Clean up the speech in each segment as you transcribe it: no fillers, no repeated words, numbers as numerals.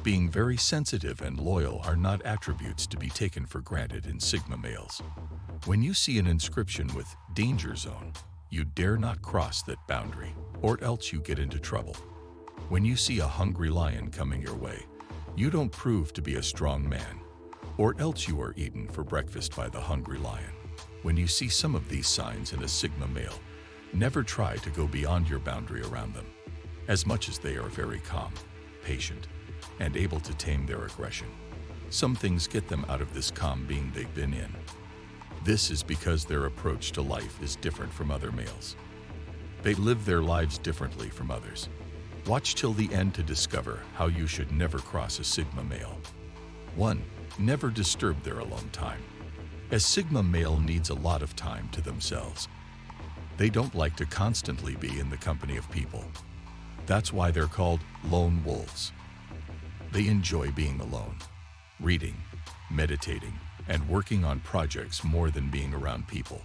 Being very sensitive and loyal are not attributes to be taken for granted in Sigma males. When you see an inscription with "Danger Zone," you dare not cross that boundary, or else you get into trouble. When you see a hungry lion coming your way, you don't prove to be a strong man, or else you are eaten for breakfast by the hungry lion. When you see some of these signs in a Sigma male, never try to go beyond your boundary around them. As much as they are very calm, patient, and able to tame their aggression, some things get them out of this calm being they've been in. This is because their approach to life is different from other males. They live their lives differently from others. Watch till the end to discover how you should never cross a Sigma male. 1. Never disturb their alone time. A Sigma male needs a lot of time to themselves. They don't like to constantly be in the company of people. That's why they're called lone wolves. They enjoy being alone, reading, meditating, and working on projects more than being around people.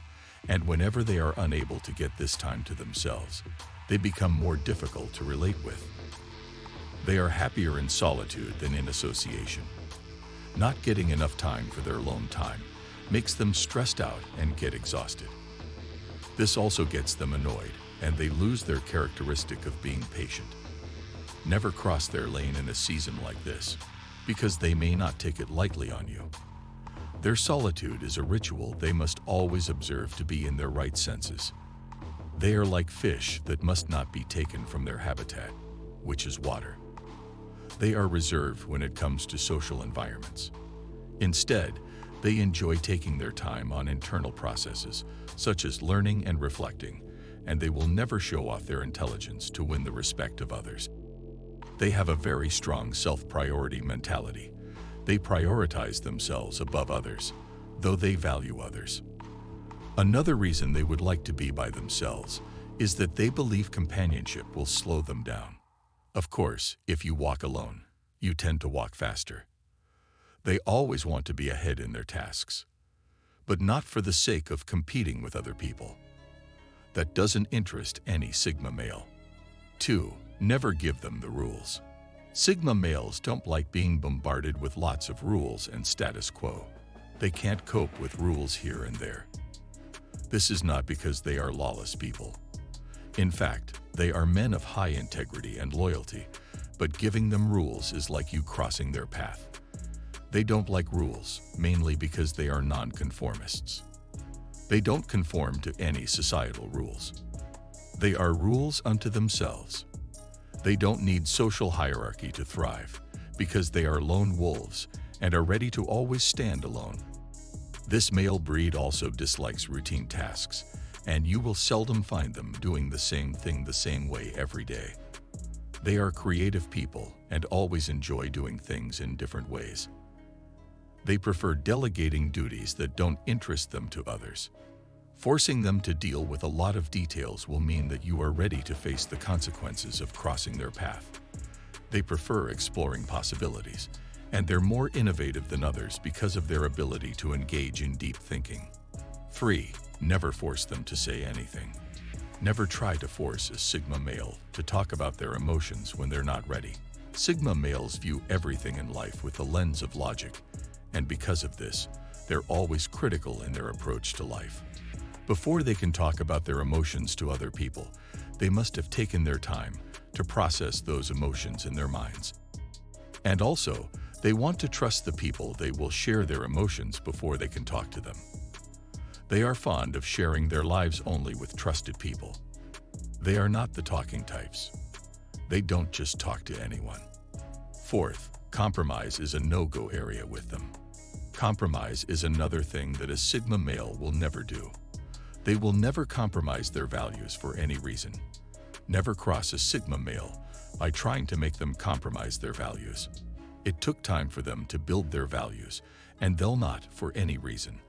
And whenever they are unable to get this time to themselves, they become more difficult to relate with. They are happier in solitude than in association. Not getting enough time for their alone time makes them stressed out and get exhausted. This also gets them annoyed, and they lose their characteristic of being patient. Never cross their lane in a season like this, because they may not take it lightly on you. Their solitude is a ritual they must always observe to be in their right senses. They are like fish that must not be taken from their habitat, which is water. They are reserved when it comes to social environments. Instead, they enjoy taking their time on internal processes, such as learning and reflecting, and they will never show off their intelligence to win the respect of others. They have a very strong self-priority mentality. They prioritize themselves above others, though they value others. Another reason they would like to be by themselves is that they believe companionship will slow them down. Of course, if you walk alone, you tend to walk faster. They always want to be ahead in their tasks, but not for the sake of competing with other people. That doesn't interest any Sigma male. 2. Never give them the rules. Sigma males don't like being bombarded with lots of rules and status quo. They can't cope with rules here and there. This is not because they are lawless people. In fact, they are men of high integrity and loyalty, but giving them rules is like you crossing their path. They don't like rules, mainly because they are nonconformists. They don't conform to any societal rules. They are rules unto themselves. They don't need social hierarchy to thrive, because they are lone wolves and are ready to always stand alone. This male breed also dislikes routine tasks, and you will seldom find them doing the same thing the same way every day. They are creative people and always enjoy doing things in different ways. They prefer delegating duties that don't interest them to others. Forcing them to deal with a lot of details will mean that you are ready to face the consequences of crossing their path. They prefer exploring possibilities, and they're more innovative than others because of their ability to engage in deep thinking. 3. Never force them to say anything. Never try to force a Sigma male to talk about their emotions when they're not ready. Sigma males view everything in life with the lens of logic, and because of this, they're always critical in their approach to life. Before they can talk about their emotions to other people, they must have taken their time to process those emotions in their minds. And also, they want to trust the people they will share their emotions before they can talk to them. They are fond of sharing their lives only with trusted people. They are not the talking types. They don't just talk to anyone. 4th, compromise is a no-go area with them. Compromise is another thing that a Sigma male will never do. They will never compromise their values for any reason. Never cross a Sigma male by trying to make them compromise their values. It took time for them to build their values, and they'll not, for any reason,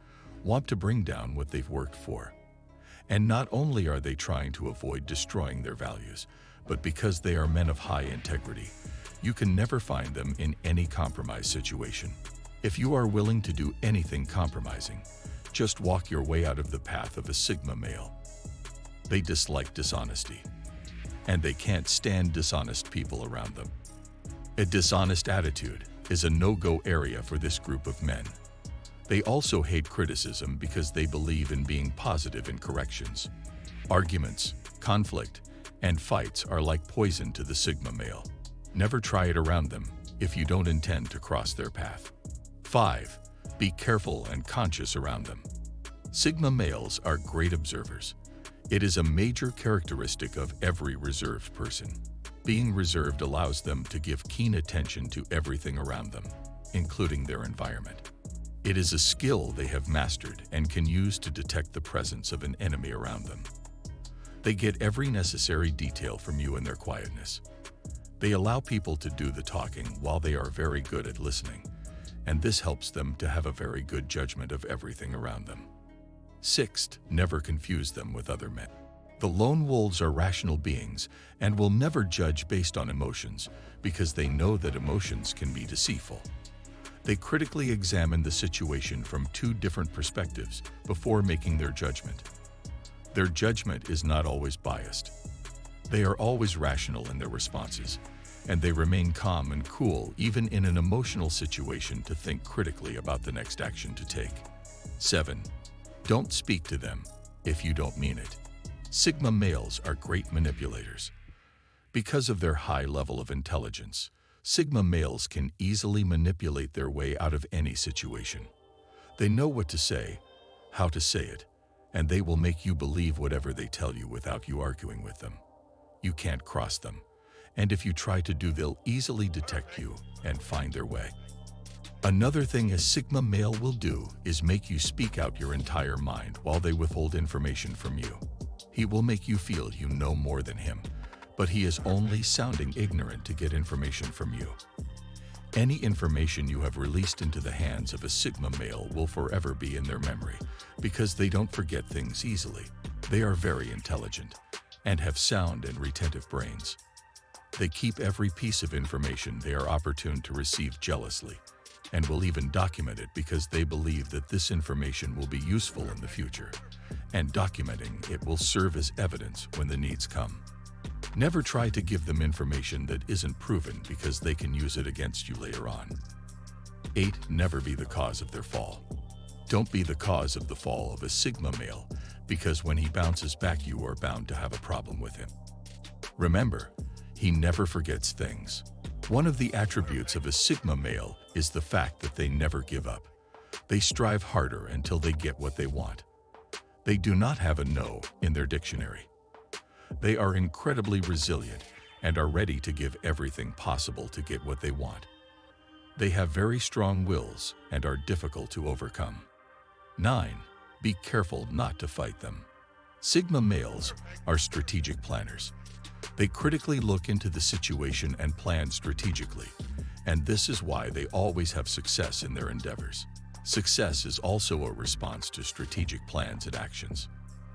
want to bring down what they've worked for. And not only are they trying to avoid destroying their values, but because they are men of high integrity, you can never find them in any compromise situation. If you are willing to do anything compromising, just walk your way out of the path of a Sigma male. They dislike dishonesty, and they can't stand dishonest people around them. A dishonest attitude is a no-go area for this group of men. They also hate criticism because they believe in being positive in corrections. Arguments, conflict, and fights are like poison to the Sigma male. Never try it around them if you don't intend to cross their path. 5. Be careful and conscious around them. Sigma males are great observers. It is a major characteristic of every reserved person. Being reserved allows them to give keen attention to everything around them, including their environment. It is a skill they have mastered and can use to detect the presence of an enemy around them. They get every necessary detail from you in their quietness. They allow people to do the talking while they are very good at listening, and this helps them to have a very good judgment of everything around them. 6. Never confuse them with other men. The lone wolves are rational beings and will never judge based on emotions because they know that emotions can be deceitful. They critically examine the situation from 2 different perspectives before making their judgment. Their judgment is not always biased. They are always rational in their responses, and they remain calm and cool even in an emotional situation to think critically about the next action to take. 7. Don't speak to them if you don't mean it. Sigma males are great manipulators. Because of their high level of intelligence, Sigma males can easily manipulate their way out of any situation. They know what to say, how to say it, and they will make you believe whatever they tell you without you arguing with them. You can't cross them, and if you try to do, they'll easily detect you and find their way. Another thing a Sigma male will do is make you speak out your entire mind while they withhold information from you. He will make you feel you know more than him, but he is only sounding ignorant to get information from you. Any information you have released into the hands of a Sigma male will forever be in their memory because they don't forget things easily. They are very intelligent and have sound and retentive brains. They keep every piece of information they are opportune to receive jealously and will even document it because they believe that this information will be useful in the future, and documenting it will serve as evidence when the needs come. Never try to give them information that isn't proven because they can use it against you later on. 8. Never be the cause of their fall. Don't be the cause of the fall of a Sigma male because when he bounces back, you are bound to have a problem with him. Remember, he never forgets things. One of the attributes of a Sigma male is the fact that they never give up. They strive harder until they get what they want. They do not have a no in their dictionary. They are incredibly resilient and are ready to give everything possible to get what they want. They have very strong wills and are difficult to overcome. 9. Be careful not to fight them. Sigma males are strategic planners. They critically look into the situation and plan strategically, and this is why they always have success in their endeavors. Success is also a response to strategic plans and actions.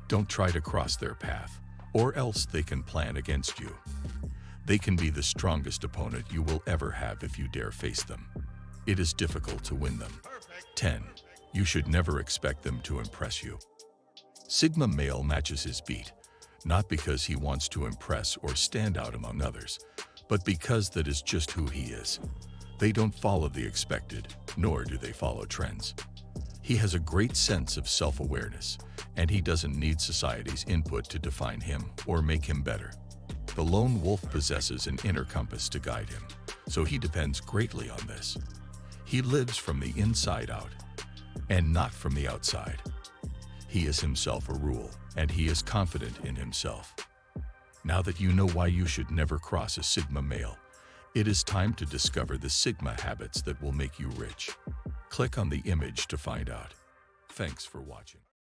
Don't try to cross their path, or else they can plan against you. They can be the strongest opponent you will ever have if you dare face them. It is difficult to win them. 10. You should never expect them to impress you. Sigma male matches his beat, not because he wants to impress or stand out among others, but because that is just who he is. They don't follow the expected, nor do they follow trends. He has a great sense of self-awareness, and he doesn't need society's input to define him or make him better. The lone wolf possesses an inner compass to guide him, so he depends greatly on this. He lives from the inside out, and not from the outside. He is himself a rule, and he is confident in himself. Now that you know why you should never cross a Sigma male, it is time to discover the Sigma habits that will make you rich. Click on the image to find out. Thanks for watching.